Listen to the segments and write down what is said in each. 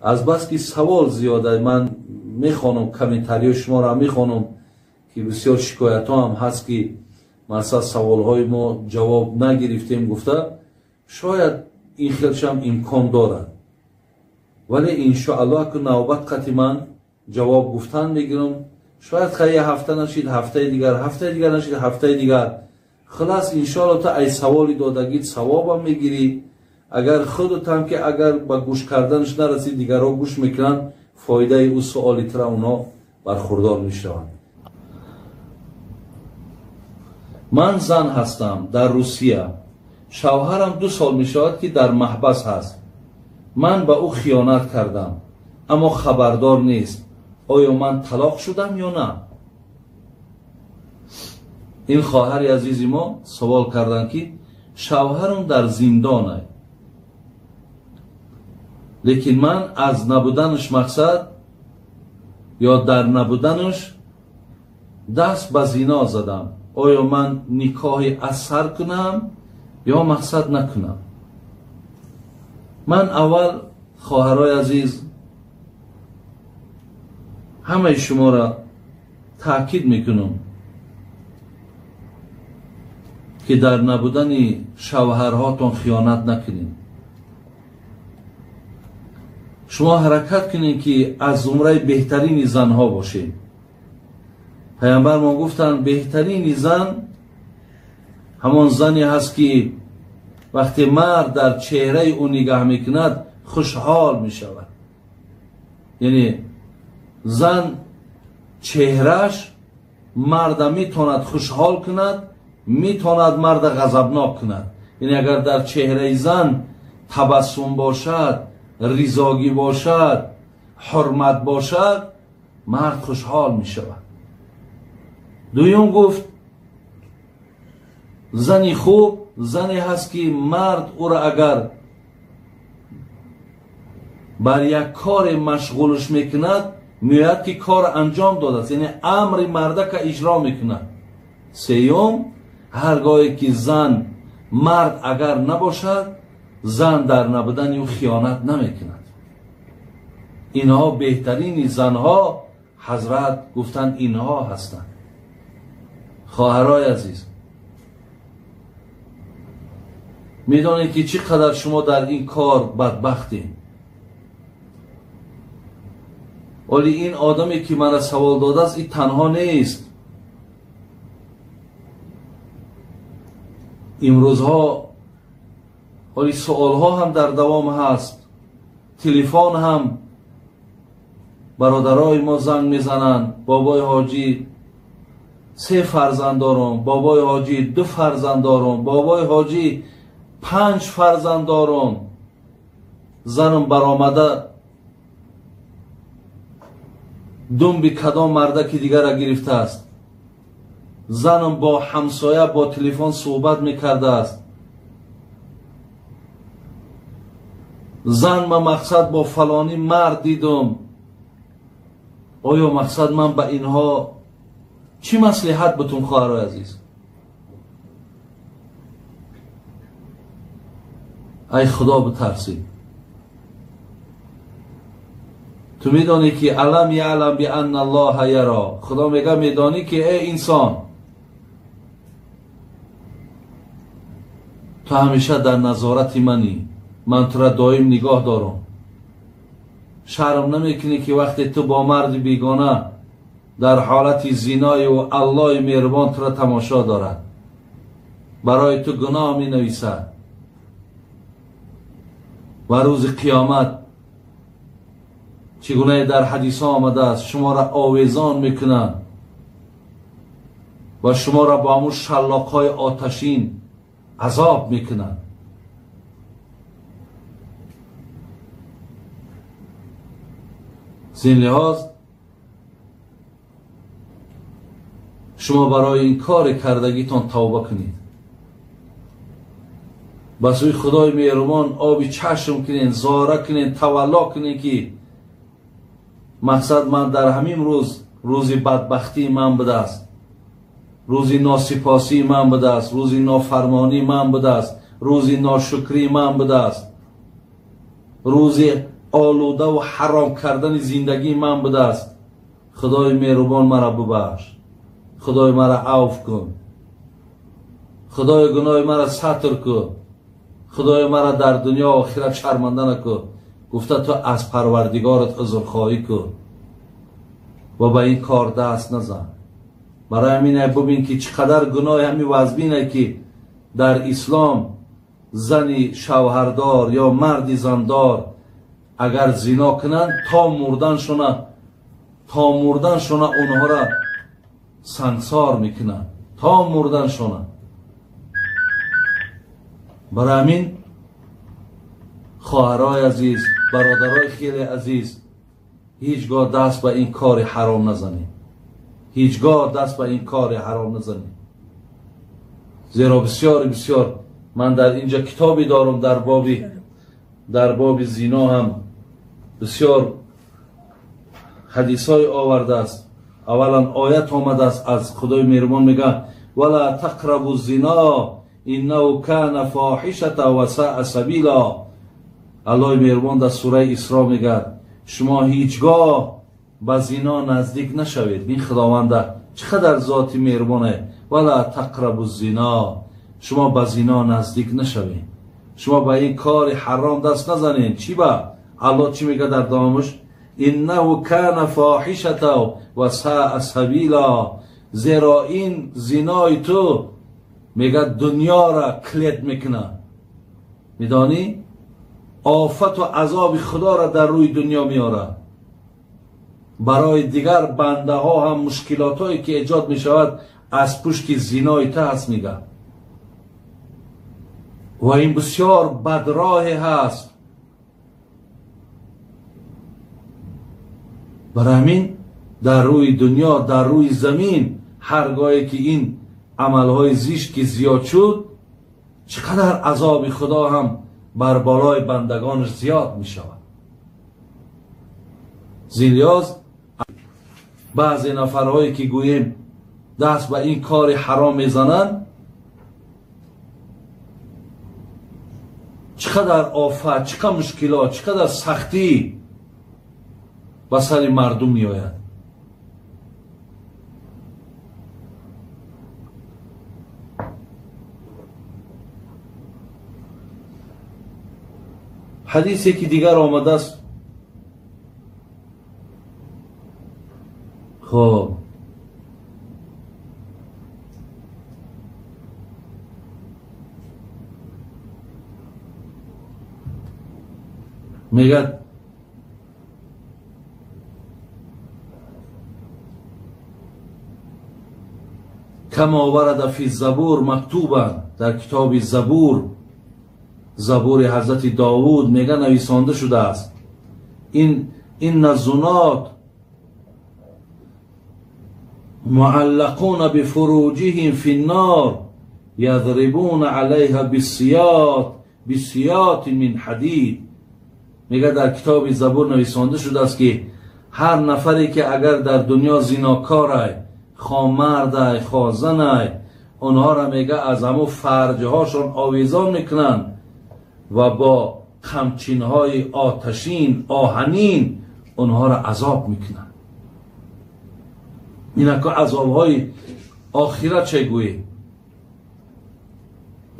از بس که سوال زیاده من میخوانم کامنتاری شما را میخوانم که بسیار شکایت ها هم هست که مثلا سوال های ما جواب نگرفتیم گفته شاید این خیلش هم امکان دارد ولی انشاءالله که نوبت قطعی من جواب گفتن میگیرم شاید خیلی هفته نشید هفته دیگر نشید هفته دیگر خلاص انشاءالله تا ای سوالی دادگید ثواب هم میگیری اگر خودت هم که اگر با گوش کردنش نرسید دیگر ها گوش میکنن فایده او سوالی تر اونا برخوردار میشوند. من زن هستم در روسیه شوهرم 2 سال میشود که در محبس هست من به او خیانت کردم اما خبردار نیست آیا من طلاق شدم یا نه. این خواهر عزیز ما سوال کردن که شوهرم در زندانه لیکن من از نبودنش مقصد یا در نبودنش دست به زنا زدم آیا من نکاح از سر کنم یا مقصد نکنم. من اول خواهرای عزیز همه شما را تاکید میکنم که در نبودن شوهرهاتون خیانت نکنید. شما حرکت کنید که از زمره بهترین زنها باشید. پیامبر ما گفتن بهترین زن همان زنی هست که وقتی مرد در چهره او نگاه میکند خوشحال میشود. یعنی زن چهرهش مرد میتواند خوشحال کند میتواند مرد غضبناک کند. یعنی اگر در چهره زن تبسم باشد رضاگی باشد حرمت باشد مرد خوشحال میشود. دویم گفت زنی خوب زنی هست که مرد او را اگر بر یک کار مشغولش میکند میاد که کار انجام داده است یعنی امر مرد که اجرا میکند. سیوم هرگاهی که زن مرد اگر نباشد زن در نبودن او خیانت نمیکند. اینها بهترین زنها حضرت گفتن اینها هستند. خواهرای عزیز میدونید که چقدر شما در این کار بدبختید. ولی این آدمی که من سوال داده است این تنها نیست. امروزها ولی سوالها هم در دوام هست. تلفن هم برادرای ما زنگ میزنند بابای حاجی 3 فرزند دارم بابای حاجی 2 فرزند دارم بابای حاجی 5 فرزند دارم زنم برآمده دنبی کدام مرده که دیگر را گرفته است. زنم با همسایه با تلفن صحبت میکرده است. زن من مقصد با فلانی مرد دیدم. آیا مقصد من به اینها چی مصلحت بتون خواهرای عزیز؟ ای خدا بترسید. تو میدانی که علم یعلم بان الله یرا. خدا میگه میدانی که ای انسان تو همیشه در نظارت منی من تو را دائم نگاه دارم. شرم نمیکنی که وقتی تو با مرد بیگانه در حالت زینای و الله مهربان تو را تماشا دارد برای تو گناه می نویسد و روز قیامت چگونه در حدیث ها آمده است شما را آویزان میکنند و شما را با همون شلاق های آتشین عذاب میکنند. زین لحاظ شما برای این کار کردگیتان توبه کنید. به سوی خدای مهربان آبی چشم کنید زاره کنید تولا کنید که مقصد من در همین روزی بدبختی من بوده است روزی ناسپاسی من بوده است روزی نافرمانی من بوده است روزی ناشکری من بوده است روزی آلوده و حرام کردن زندگی من بوده است. خدای مهربان مرا ببخش، خدای مرا عفو کن، خدای گناه مرا ستر کن، خدای مرا در دنیا و آخرت شرمنده نکن. گفته تو از پروردگارت عذرخواهی کن و به این کار دست نزن. برای همین ببین که چقدر گناه همین وزبینه که در اسلام زنی شوهردار یا مردی زندار اگر زنا کنند تا مردنشونه اونها را سنگسار میکنند، تا مردنشونه. برای همین خواهرای عزیز، برادرای خیلی عزیز، هیچگاه دست به این کار حرام نزنید، هیچگاه دست به این کار حرام نزنید. زیرا بسیار بسیار من در اینجا کتابی دارم در باب زنا هم بسیار حدیث های آورده است. اولا آیت آمده است از خدای مهربان میگه ولا تقربوا الزنا انه کان فاحشه و ساء سبیلا. الله مهربان در سوره اسراء میگه شما هیچگاه به زنا نزدیک نشوید. این خداوند چقدر ذات مهربانه. ولا تقربوا الزنا، شما به زنا نزدیک نشوید، شما به این کار حرام دست نزنید. چی با الله چی میگه در دامش؟ انه کان فاحشه و ساء سبیلا. زیرا این زنای تو میگه دنیا را کلید میکنه. میدانی آفت و عذاب خدا را در روی دنیا میاره. برای دیگر بنده ها هم مشکلات هایی که ایجاد میشود از پشت زنای تو هست میگه. و این بسیار بدراه هست. برای همین در روی دنیا، در روی زمین، هرگاهی که این عملهای زشت که زیاد شد چقدر عذاب خدا هم بر بالای بندگانش زیاد می شود. زیلیاز بعضی نفرهایی که گوییم دست به این کار حرام میزنند چقدر آفت، چقدر مشکلات، چقدر سختی به سر مردم می آید. حدیثی که دیگر آمده است خب میگه کما ورد فی الزبور مکتوبا، در کتاب زبور حضرت داوود میگه نویسانده شده است این الزنات معلقون بفروجهم فی النار یضربون علیها بسیاط من حدید. میگه در کتاب زبور نویسانده شده است که هر نفری که اگر در دنیا زناکاره، خامرده، خازنه، اونها را میگه از همو فرجهاشون آویزان میکنن و با خمچینهای آتشین، آهنین اونها را عذاب میکنن. اینکه عذابهای آخرت چگویی؟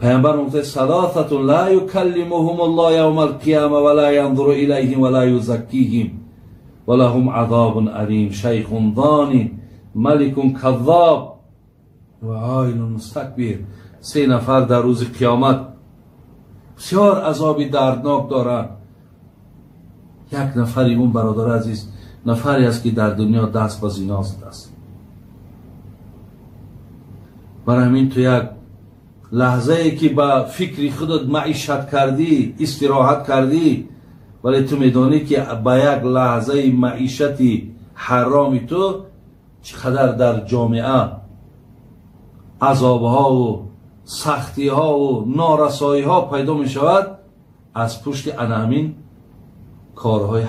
پیامبر گفته ثلاثه لا یکلمهم الله یوم القیامه ولا ینظر الیهم ولا یزکیهم ولهم عذاب علیم شیخ ضانی ملک کذاب و عائل مستکبر. 3 نفر در روز قیامت بسیار عذابی دردناک دارند. یک نفری اون برادر عزیز نفری است که در دنیا دست به زنا زده است. برای همین تو یک لحظه ای که با فکری خودت معیشت کردی، استراحت کردی، ولی تو میدانی که با یک لحظه معیشتی حرامی تو چقدر در جامعه عذابها و سختیها و نارساییها پیدا می شود از پشت همین کارهای